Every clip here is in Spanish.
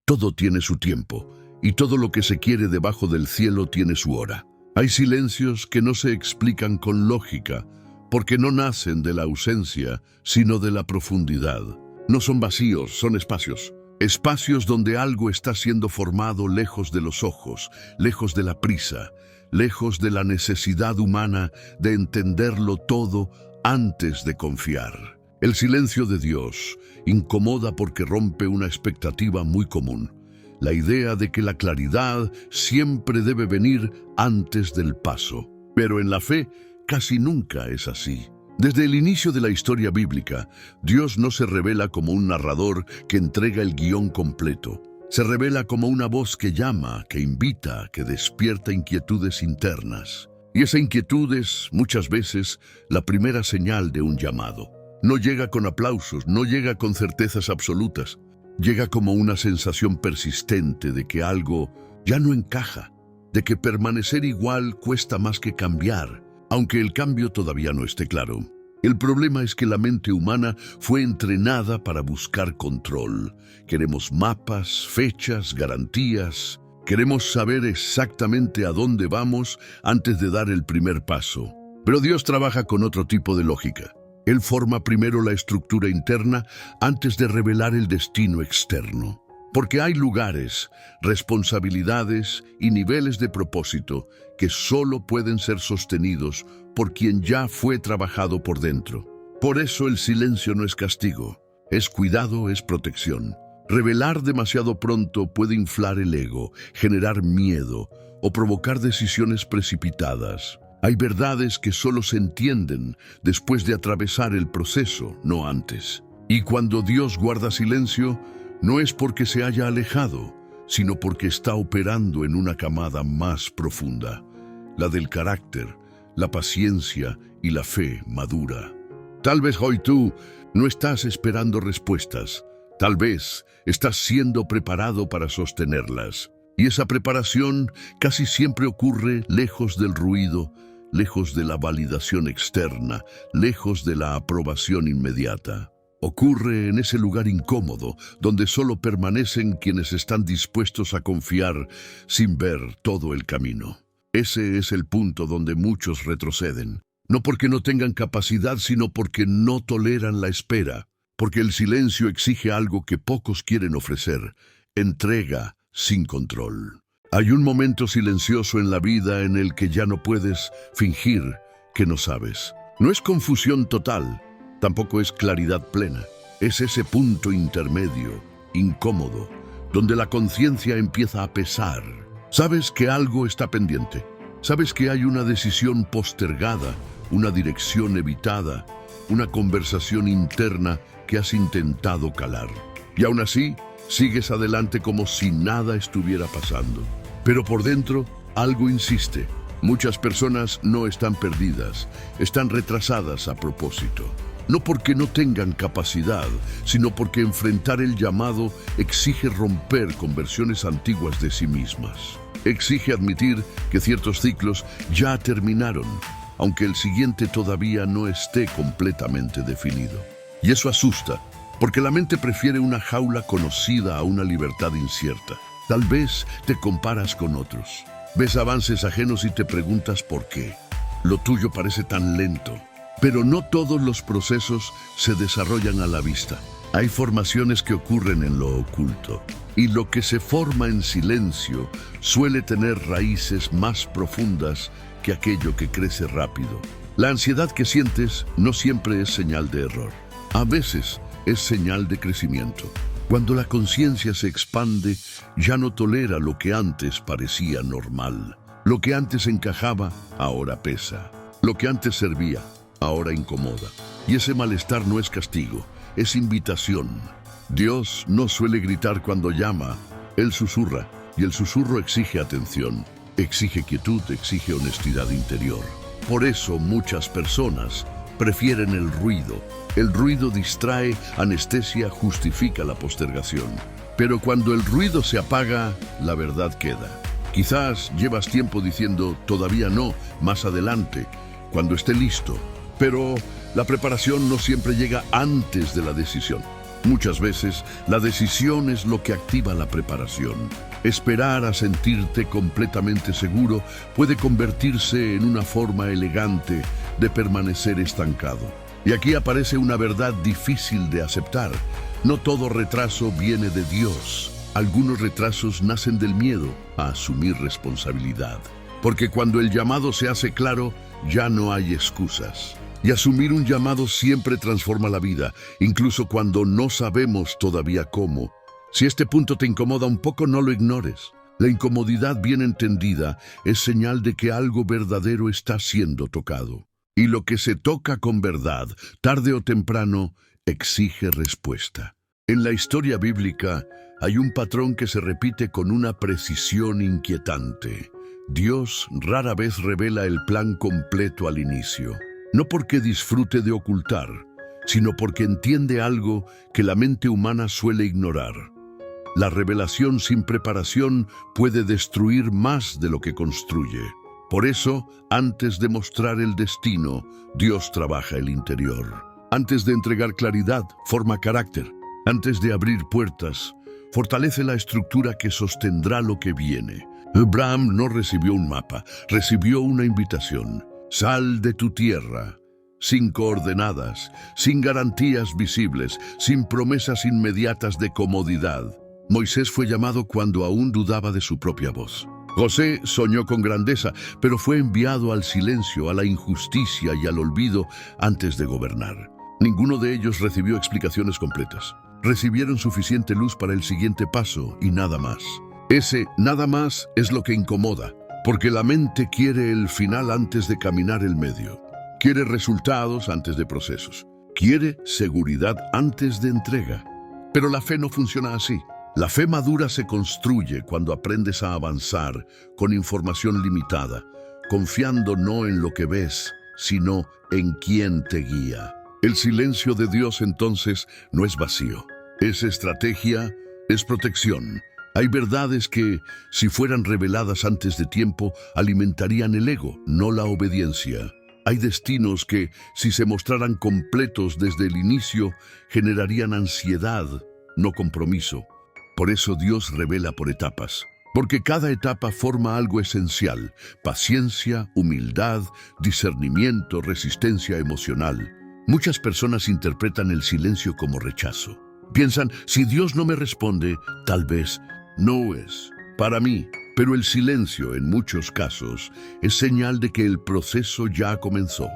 Todo tiene su tiempo, y todo lo que se quiere debajo del cielo tiene su hora. Hay silencios que no se explican con lógica, porque no nacen de la ausencia, sino de la profundidad. No son vacíos, son espacios. Espacios donde algo está siendo formado lejos de los ojos, lejos de la prisa, lejos de la necesidad humana de entenderlo todo antes de confiar. El silencio de Dios incomoda porque rompe una expectativa muy común. La idea de que la claridad siempre debe venir antes del paso. Pero en la fe casi nunca es así. Desde el inicio de la historia bíblica, Dios no se revela como un narrador que entrega el guión completo. Se revela como una voz que llama, que invita, que despierta inquietudes internas. Y esa inquietud es, muchas veces, la primera señal de un llamado. No llega con aplausos, no llega con certezas absolutas. Llega como una sensación persistente de que algo ya no encaja, de que permanecer igual cuesta más que cambiar, aunque el cambio todavía no esté claro. El problema es que la mente humana fue entrenada para buscar control. Queremos mapas, fechas, garantías. Queremos saber exactamente a dónde vamos antes de dar el primer paso. Pero Dios trabaja con otro tipo de lógica. Él forma primero la estructura interna antes de revelar el destino externo. Porque hay lugares, responsabilidades y niveles de propósito que solo pueden ser sostenidos por quien ya fue trabajado por dentro. Por eso el silencio no es castigo, es cuidado, es protección. Revelar demasiado pronto puede inflar el ego, generar miedo o provocar decisiones precipitadas. Hay verdades que solo se entienden después de atravesar el proceso, no antes. Y cuando Dios guarda silencio, no es porque se haya alejado, sino porque está operando en una camada más profunda, la del carácter, la paciencia y la fe madura. Tal vez hoy tú no estás esperando respuestas, tal vez estás siendo preparado para sostenerlas. Y esa preparación casi siempre ocurre lejos del ruido, lejos de la validación externa, lejos de la aprobación inmediata. Ocurre en ese lugar incómodo, donde solo permanecen quienes están dispuestos a confiar sin ver todo el camino. Ese es el punto donde muchos retroceden. No porque no tengan capacidad, sino porque no toleran la espera. Porque el silencio exige algo que pocos quieren ofrecer: entrega sin control. Hay un momento silencioso en la vida en el que ya no puedes fingir que no sabes. No es confusión total, tampoco es claridad plena. Es ese punto intermedio, incómodo, donde la conciencia empieza a pesar. Sabes que algo está pendiente. Sabes que hay una decisión postergada, una dirección evitada, una conversación interna que has intentado calar. Y aún así, sigues adelante como si nada estuviera pasando. Pero por dentro, algo insiste. Muchas personas no están perdidas, están retrasadas a propósito. No porque no tengan capacidad, sino porque enfrentar el llamado exige romper con versiones antiguas de sí mismas. Exige admitir que ciertos ciclos ya terminaron, aunque el siguiente todavía no esté completamente definido. Y eso asusta, porque la mente prefiere una jaula conocida a una libertad incierta. Tal vez te comparas con otros. Ves avances ajenos y te preguntas por qué. Lo tuyo parece tan lento. Pero no todos los procesos se desarrollan a la vista. Hay formaciones que ocurren en lo oculto. Y lo que se forma en silencio suele tener raíces más profundas que aquello que crece rápido. La ansiedad que sientes no siempre es señal de error. A veces es señal de crecimiento. Cuando la conciencia se expande, ya no tolera lo que antes parecía normal. Lo que antes encajaba, ahora pesa. Lo que antes servía, ahora incomoda. Y ese malestar no es castigo, es invitación. Dios no suele gritar cuando llama, Él susurra, y el susurro exige atención, exige quietud, exige honestidad interior. Por eso muchas personas prefieren el ruido. El ruido distrae, anestesia, justifica la postergación. Pero cuando el ruido se apaga, la verdad queda. Quizás llevas tiempo diciendo, todavía no, más adelante, cuando esté listo. Pero la preparación no siempre llega antes de la decisión. Muchas veces, la decisión es lo que activa la preparación. Esperar a sentirte completamente seguro puede convertirse en una forma elegante de permanecer estancado. Y aquí aparece una verdad difícil de aceptar. No todo retraso viene de Dios. Algunos retrasos nacen del miedo a asumir responsabilidad. Porque cuando el llamado se hace claro, ya no hay excusas. Y asumir un llamado siempre transforma la vida, incluso cuando no sabemos todavía cómo. Si este punto te incomoda un poco, no lo ignores. La incomodidad bien entendida es señal de que algo verdadero está siendo tocado. Y lo que se toca con verdad, tarde o temprano, exige respuesta. En la historia bíblica hay un patrón que se repite con una precisión inquietante. Dios rara vez revela el plan completo al inicio. No porque disfrute de ocultar, sino porque entiende algo que la mente humana suele ignorar. La revelación sin preparación puede destruir más de lo que construye. Por eso, antes de mostrar el destino, Dios trabaja el interior. Antes de entregar claridad, forma carácter. Antes de abrir puertas, fortalece la estructura que sostendrá lo que viene. Abraham no recibió un mapa, recibió una invitación. Sal de tu tierra, sin coordenadas, sin garantías visibles, sin promesas inmediatas de comodidad. Moisés fue llamado cuando aún dudaba de su propia voz. José soñó con grandeza, pero fue enviado al silencio, a la injusticia y al olvido antes de gobernar. Ninguno de ellos recibió explicaciones completas. Recibieron suficiente luz para el siguiente paso y nada más. Ese nada más es lo que incomoda. Porque la mente quiere el final antes de caminar el medio. Quiere resultados antes de procesos. Quiere seguridad antes de entrega. Pero la fe no funciona así. La fe madura se construye cuando aprendes a avanzar con información limitada, confiando no en lo que ves, sino en quién te guía. El silencio de Dios entonces no es vacío. Es estrategia, es protección. Hay verdades que, si fueran reveladas antes de tiempo, alimentarían el ego, no la obediencia. Hay destinos que, si se mostraran completos desde el inicio, generarían ansiedad, no compromiso. Por eso Dios revela por etapas, porque cada etapa forma algo esencial: paciencia, humildad, discernimiento, resistencia emocional. Muchas personas interpretan el silencio como rechazo. Piensan, si Dios no me responde, tal vez no es para mí, pero el silencio, en muchos casos, es señal de que el proceso ya comenzó.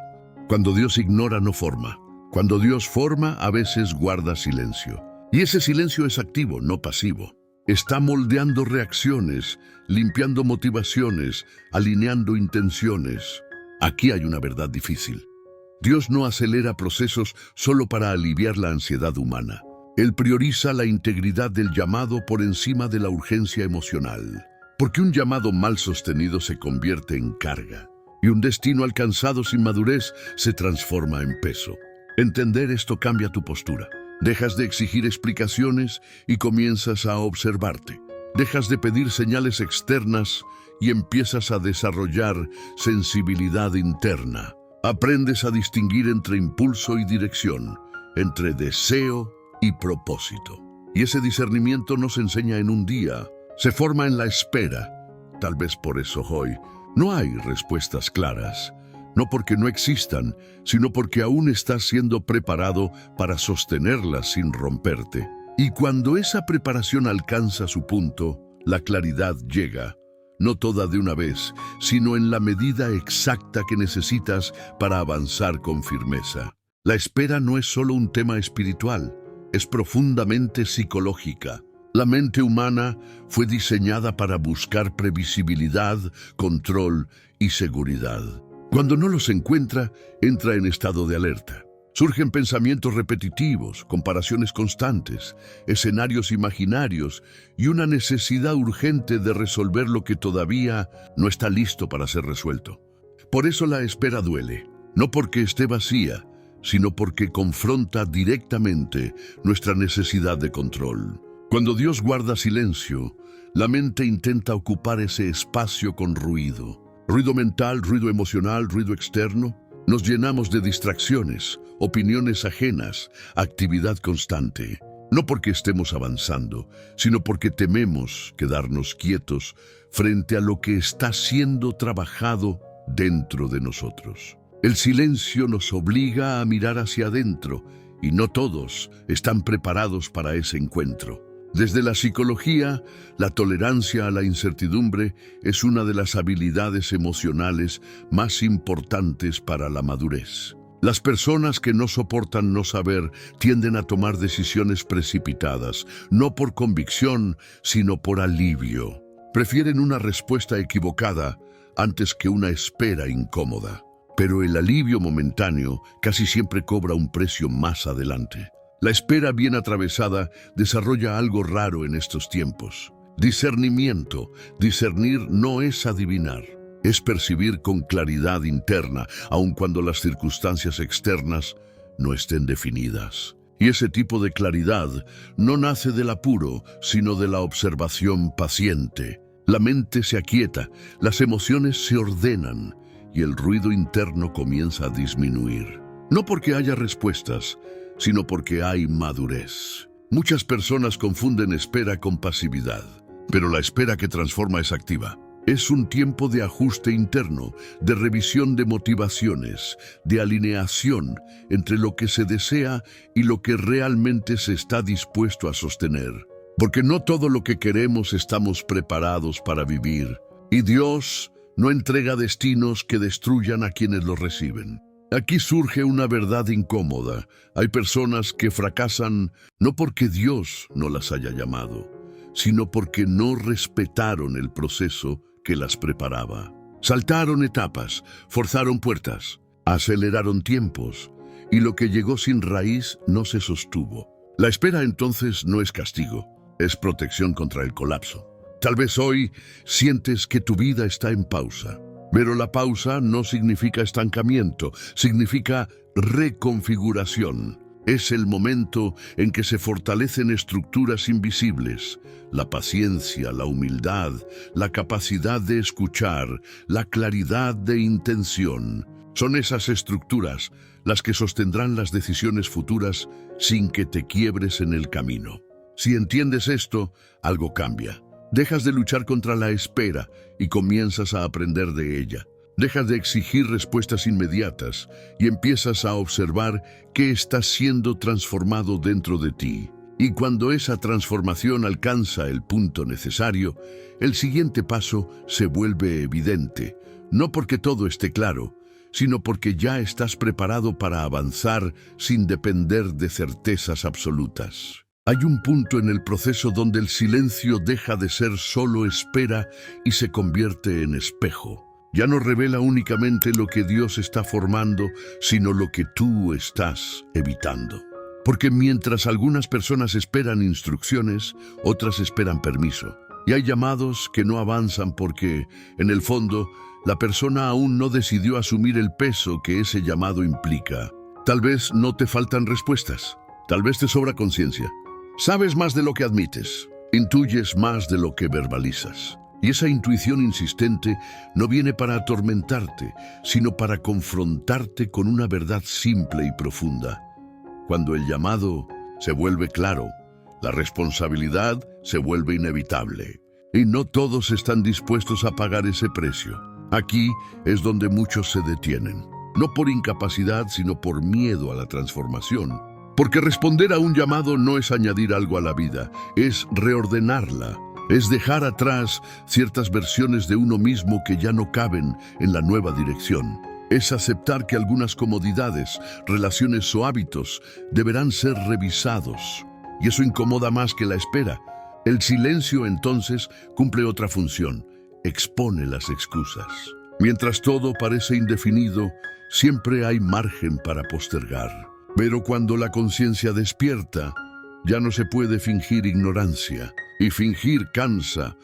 Cuando Dios ignora, no forma. Cuando Dios forma, a veces guarda silencio. Y ese silencio es activo, no pasivo. Está moldeando reacciones, limpiando motivaciones, alineando intenciones. Aquí hay una verdad difícil. Dios no acelera procesos solo para aliviar la ansiedad humana. Él prioriza la integridad del llamado por encima de la urgencia emocional. Porque un llamado mal sostenido se convierte en carga, y un destino alcanzado sin madurez se transforma en peso. Entender esto cambia tu postura. Dejas de exigir explicaciones y comienzas a observarte. Dejas de pedir señales externas y empiezas a desarrollar sensibilidad interna. Aprendes a distinguir entre impulso y dirección, entre deseo y propósito. Y ese discernimiento no se enseña en un día, se forma en la espera. Tal vez por eso hoy no hay respuestas claras, no porque no existan, sino porque aún estás siendo preparado para sostenerlas sin romperte. Y cuando esa preparación alcanza su punto, la claridad llega, no toda de una vez, sino en la medida exacta que necesitas para avanzar con firmeza. La espera no es solo un tema espiritual, es profundamente psicológica. La mente humana fue diseñada para buscar previsibilidad, control y seguridad. Cuando no los encuentra, entra en estado de alerta. Surgen pensamientos repetitivos, comparaciones constantes, escenarios imaginarios y una necesidad urgente de resolver lo que todavía no está listo para ser resuelto. Por eso la espera duele, no porque esté vacía, sino porque confronta directamente nuestra necesidad de control. Cuando Dios guarda silencio, la mente intenta ocupar ese espacio con ruido. Ruido mental, ruido emocional, ruido externo. Nos llenamos de distracciones, opiniones ajenas, actividad constante. no porque estemos avanzando, sino porque tememos quedarnos quietos frente a lo que está siendo trabajado dentro de nosotros. El silencio nos obliga a mirar hacia adentro y no todos están preparados para ese encuentro. Desde la psicología, la tolerancia a la incertidumbre es una de las habilidades emocionales más importantes para la madurez. Las personas que no soportan no saber tienden a tomar decisiones precipitadas, no por convicción, sino por alivio. Prefieren una respuesta equivocada antes que una espera incómoda. Pero el alivio momentáneo casi siempre cobra un precio más adelante. La espera bien atravesada desarrolla algo raro en estos tiempos. Discernimiento. Discernir no es adivinar. Es percibir con claridad interna, aun cuando las circunstancias externas no estén definidas. Y ese tipo de claridad no nace del apuro, sino de la observación paciente. La mente se aquieta, las emociones se ordenan y el ruido interno comienza a disminuir. No porque haya respuestas, sino porque hay madurez. Muchas personas confunden espera con pasividad, pero la espera que transforma es activa. Es un tiempo de ajuste interno, de revisión de motivaciones, de alineación entre lo que se desea y lo que realmente se está dispuesto a sostener. Porque no todo lo que queremos estamos preparados para vivir, y Dios no entrega destinos que destruyan a quienes los reciben. Aquí surge una verdad incómoda. Hay personas que fracasan no porque Dios no las haya llamado, sino porque no respetaron el proceso que las preparaba. Saltaron etapas, forzaron puertas, aceleraron tiempos, y lo que llegó sin raíz no se sostuvo. La espera entonces no es castigo, es protección contra el colapso. Tal vez hoy sientes que tu vida está en pausa. Pero la pausa no significa estancamiento, significa reconfiguración. Es el momento en que se fortalecen estructuras invisibles, la paciencia, la humildad, la capacidad de escuchar, la claridad de intención. Son esas estructuras las que sostendrán las decisiones futuras sin que te quiebres en el camino. Si entiendes esto, algo cambia. Dejas de luchar contra la espera y comienzas a aprender de ella. Dejas de exigir respuestas inmediatas y empiezas a observar qué está siendo transformado dentro de ti. Y cuando esa transformación alcanza el punto necesario, el siguiente paso se vuelve evidente, no porque todo esté claro, sino porque ya estás preparado para avanzar sin depender de certezas absolutas. Hay un punto en el proceso donde el silencio deja de ser solo espera y se convierte en espejo. Ya no revela únicamente lo que Dios está formando, sino lo que tú estás evitando. Porque mientras algunas personas esperan instrucciones, otras esperan permiso. Y hay llamados que no avanzan porque, en el fondo, la persona aún no decidió asumir el peso que ese llamado implica. Tal vez no te faltan respuestas, tal vez te sobra conciencia. Sabes más de lo que admites, intuyes más de lo que verbalizas. Y esa intuición insistente no viene para atormentarte, sino para confrontarte con una verdad simple y profunda. Cuando el llamado se vuelve claro, la responsabilidad se vuelve inevitable. Y no todos están dispuestos a pagar ese precio. Aquí es donde muchos se detienen, no por incapacidad, sino por miedo a la transformación. Porque responder a un llamado no es añadir algo a la vida, es reordenarla. Es dejar atrás ciertas versiones de uno mismo que ya no caben en la nueva dirección. Es aceptar que algunas comodidades, relaciones o hábitos deberán ser revisados. Y eso incomoda más que la espera. El silencio entonces cumple otra función, expone las excusas. Mientras todo parece indefinido, siempre hay margen para postergar. Pero cuando la conciencia despierta, ya no se puede fingir ignorancia. Y fingir cansa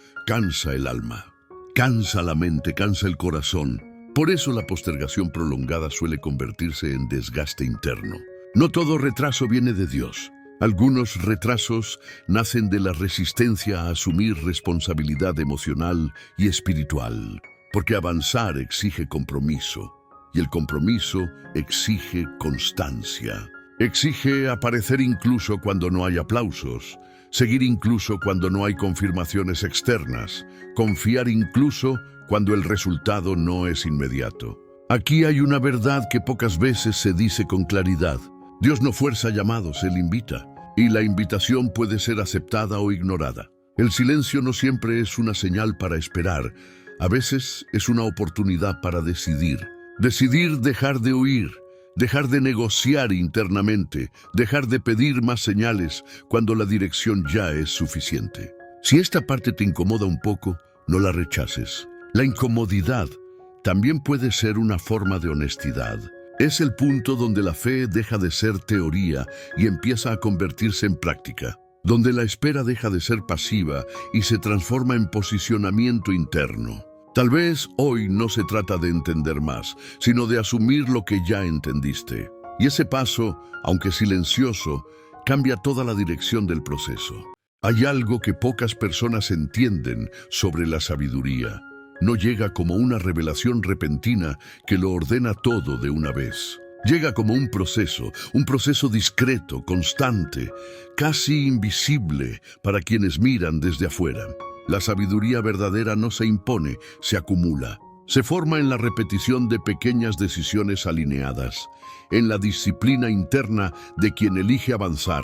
el alma. Cansa la mente, cansa el corazón. Por eso la postergación prolongada suele convertirse en desgaste interno. No todo retraso viene de Dios. Algunos retrasos nacen de la resistencia a asumir responsabilidad emocional y espiritual. Porque avanzar exige compromiso. Y el compromiso exige constancia. Exige aparecer incluso cuando no hay aplausos, seguir incluso cuando no hay confirmaciones externas, confiar incluso cuando el resultado no es inmediato. Aquí hay una verdad que pocas veces se dice con claridad. Dios no fuerza llamados, Él invita, y la invitación puede ser aceptada o ignorada. El silencio no siempre es una señal para esperar, a veces es una oportunidad para decidir. Decidir dejar de huir, dejar de negociar internamente, dejar de pedir más señales cuando la dirección ya es suficiente. Si esta parte te incomoda un poco, no la rechaces. La incomodidad también puede ser una forma de honestidad. Es el punto donde la fe deja de ser teoría y empieza a convertirse en práctica, donde la espera deja de ser pasiva y se transforma en posicionamiento interno. Tal vez hoy no se trata de entender más, sino de asumir lo que ya entendiste. Y ese paso, aunque silencioso, cambia toda la dirección del proceso. Hay algo que pocas personas entienden sobre la sabiduría. No llega como una revelación repentina que lo ordena todo de una vez. Llega como un proceso discreto, constante, casi invisible para quienes miran desde afuera. La sabiduría verdadera no se impone, se acumula. Se forma en la repetición de pequeñas decisiones alineadas, en la disciplina interna de quien elige avanzar,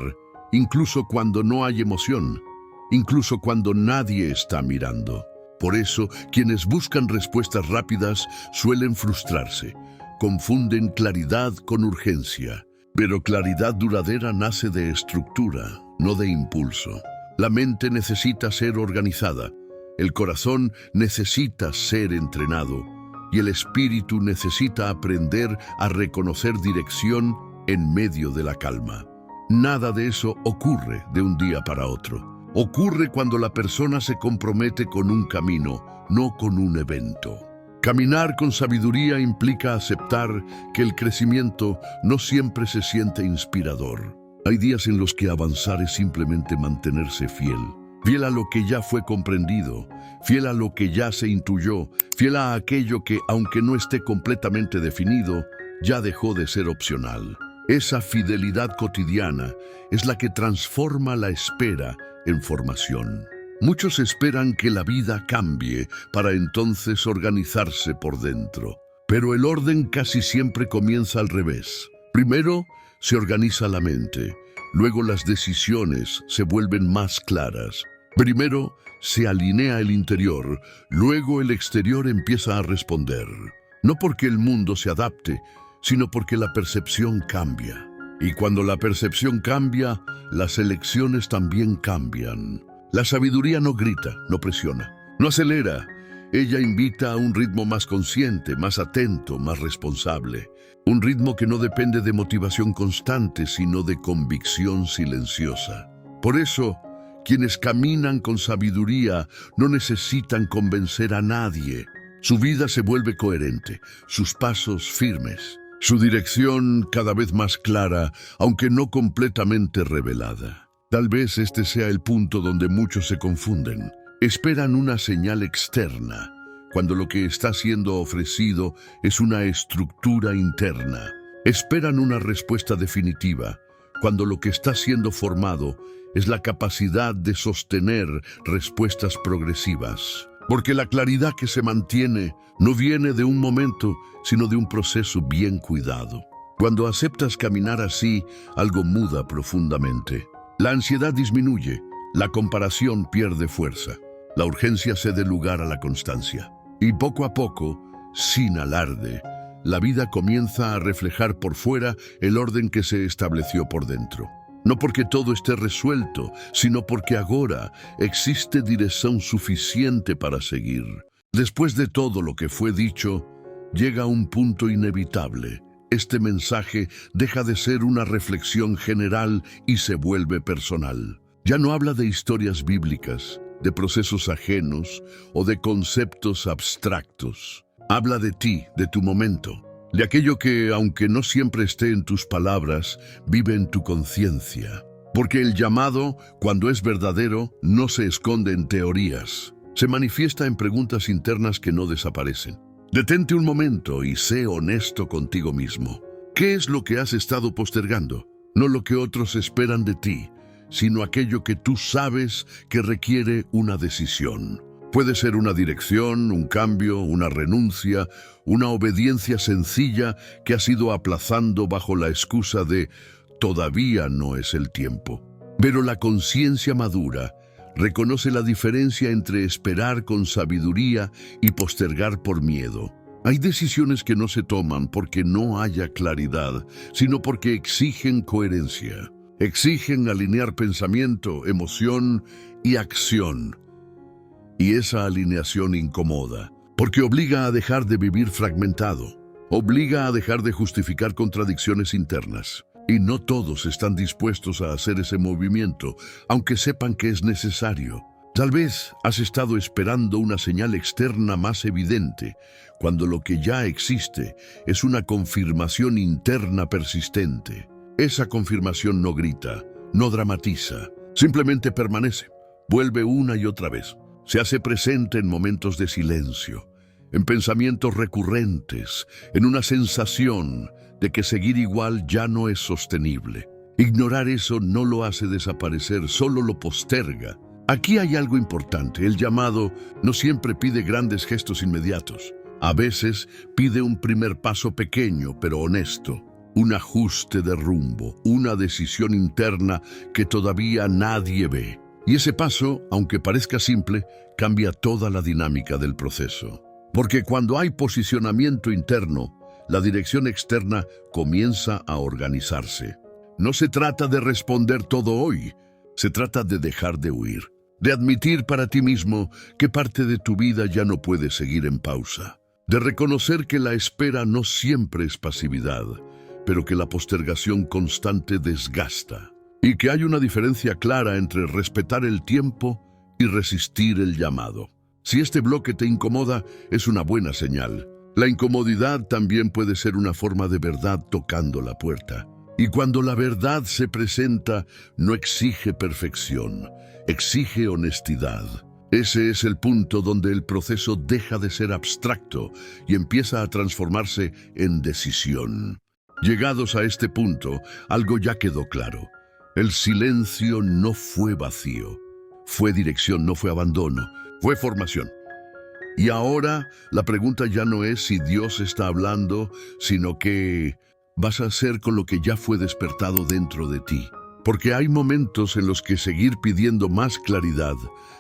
incluso cuando no hay emoción, incluso cuando nadie está mirando. Por eso, quienes buscan respuestas rápidas suelen frustrarse. Confunden claridad con urgencia. Pero claridad duradera nace de estructura, no de impulso. La mente necesita ser organizada, el corazón necesita ser entrenado y el espíritu necesita aprender a reconocer dirección en medio de la calma. Nada de eso ocurre de un día para otro. Ocurre cuando la persona se compromete con un camino, no con un evento. Caminar con sabiduría implica aceptar que el crecimiento no siempre se siente inspirador. Hay días en los que avanzar es simplemente mantenerse fiel. Fiel a lo que ya fue comprendido, fiel a lo que ya se intuyó, fiel a aquello que, aunque no esté completamente definido, ya dejó de ser opcional. Esa fidelidad cotidiana es la que transforma la espera en formación. Muchos esperan que la vida cambie para entonces organizarse por dentro. Pero el orden casi siempre comienza al revés. Primero, se organiza la mente. Luego las decisiones se vuelven más claras. Primero, se alinea el interior. Luego el exterior empieza a responder. No porque el mundo se adapte, sino porque la percepción cambia. Y cuando la percepción cambia, las elecciones también cambian. La sabiduría no grita, no presiona, no acelera. Ella invita a un ritmo más consciente, más atento, más responsable. Un ritmo que no depende de motivación constante, sino de convicción silenciosa. Por eso, quienes caminan con sabiduría no necesitan convencer a nadie. Su vida se vuelve coherente, sus pasos firmes, su dirección cada vez más clara, aunque no completamente revelada. Tal vez este sea el punto donde muchos se confunden. Esperan una señal externa, cuando lo que está siendo ofrecido es una estructura interna. Esperan una respuesta definitiva, cuando lo que está siendo formado es la capacidad de sostener respuestas progresivas. Porque la claridad que se mantiene no viene de un momento, sino de un proceso bien cuidado. Cuando aceptas caminar así, algo muda profundamente. La ansiedad disminuye, la comparación pierde fuerza, la urgencia cede lugar a la constancia. Y poco a poco, sin alarde, la vida comienza a reflejar por fuera el orden que se estableció por dentro. No porque todo esté resuelto, sino porque ahora existe dirección suficiente para seguir. Después de todo lo que fue dicho, llega un punto inevitable. Este mensaje deja de ser una reflexión general y se vuelve personal. Ya no habla de historias bíblicas, de procesos ajenos o de conceptos abstractos. Habla de ti, de tu momento, de aquello que, aunque no siempre esté en tus palabras, vive en tu conciencia. Porque el llamado, cuando es verdadero, no se esconde en teorías. Se manifiesta en preguntas internas que no desaparecen. Detente un momento y sé honesto contigo mismo. ¿Qué es lo que has estado postergando? no lo que otros esperan de ti, sino aquello que tú sabes que requiere una decisión. Puede ser una dirección, un cambio, una renuncia, una obediencia sencilla que has ido aplazando bajo la excusa de todavía no es el tiempo. Pero la conciencia madura reconoce la diferencia entre esperar con sabiduría y postergar por miedo. Hay decisiones que no se toman porque no haya claridad, sino porque exigen coherencia. Exigen alinear pensamiento, emoción y acción. Y esa alineación incomoda, porque obliga a dejar de vivir fragmentado, obliga a dejar de justificar contradicciones internas. Y no todos están dispuestos a hacer ese movimiento, aunque sepan que es necesario. Tal vez has estado esperando una señal externa más evidente, cuando lo que ya existe es una confirmación interna persistente. Esa confirmación no grita, no dramatiza, simplemente permanece, vuelve una y otra vez. Se hace presente en momentos de silencio, en pensamientos recurrentes, en una sensación de que seguir igual ya no es sostenible. Ignorar eso no lo hace desaparecer, solo lo posterga. Aquí hay algo importante: el llamado no siempre pide grandes gestos inmediatos. A veces pide un primer paso pequeño pero honesto, un ajuste de rumbo, una decisión interna que todavía nadie ve. Y ese paso, aunque parezca simple, cambia toda la dinámica del proceso. Porque cuando hay posicionamiento interno, la dirección externa comienza a organizarse. No se trata de responder todo hoy, se trata de dejar de huir, de admitir para ti mismo que parte de tu vida ya no puede seguir en pausa, de reconocer que la espera no siempre es pasividad, pero que la postergación constante desgasta, y que hay una diferencia clara entre respetar el tiempo y resistir el llamado. Si este bloque te incomoda, es una buena señal. La incomodidad también puede ser una forma de verdad tocando la puerta. Y cuando la verdad se presenta, no exige perfección, exige honestidad. Ese es el punto donde el proceso deja de ser abstracto y empieza a transformarse en decisión. Llegados a este punto, algo ya quedó claro. El silencio no fue vacío, fue dirección, no fue abandono, fue formación. Y ahora la pregunta ya no es si Dios está hablando, sino qué vas a hacer con lo que ya fue despertado dentro de ti. Porque hay momentos en los que seguir pidiendo más claridad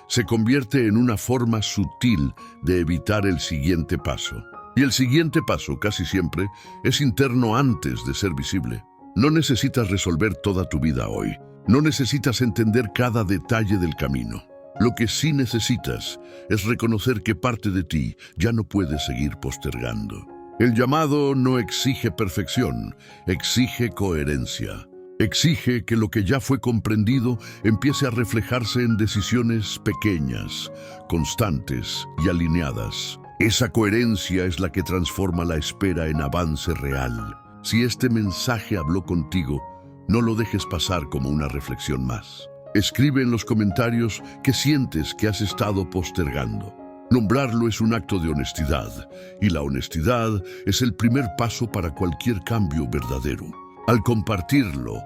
se convierte en una forma sutil de evitar el siguiente paso. Y el siguiente paso, casi siempre, es interno antes de ser visible. No necesitas resolver toda tu vida hoy. No necesitas entender cada detalle del camino. Lo que sí necesitas es reconocer que parte de ti ya no puede seguir postergando. El llamado no exige perfección, exige coherencia. Exige que lo que ya fue comprendido empiece a reflejarse en decisiones pequeñas, constantes y alineadas. Esa coherencia es la que transforma la espera en avance real. Si este mensaje habló contigo, no lo dejes pasar como una reflexión más. Escribe en los comentarios qué sientes que has estado postergando. Nombrarlo es un acto de honestidad, y la honestidad es el primer paso para cualquier cambio verdadero. Al compartirlo,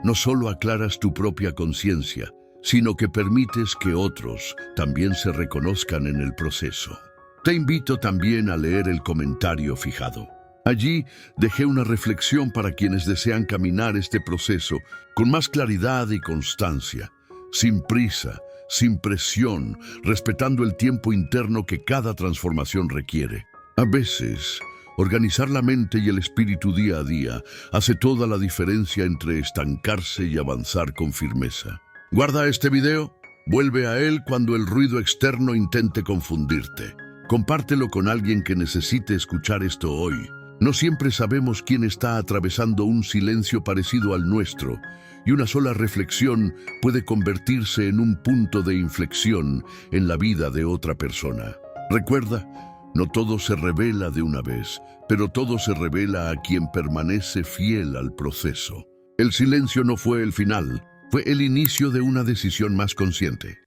no solo aclaras tu propia conciencia, sino que permites que otros también se reconozcan en el proceso. Te invito también a leer el comentario fijado. Allí dejé una reflexión para quienes desean caminar este proceso con más claridad y constancia, sin prisa, sin presión, respetando el tiempo interno que cada transformación requiere. A veces, organizar la mente y el espíritu día a día hace toda la diferencia entre estancarse y avanzar con firmeza. Guarda este video, vuelve a él cuando el ruido externo intente confundirte. Compártelo con alguien que necesite escuchar esto hoy. No siempre sabemos quién está atravesando un silencio parecido al nuestro, y una sola reflexión puede convertirse en un punto de inflexión en la vida de otra persona. Recuerda, no todo se revela de una vez, pero todo se revela a quien permanece fiel al proceso. El silencio no fue el final, fue el inicio de una decisión más consciente.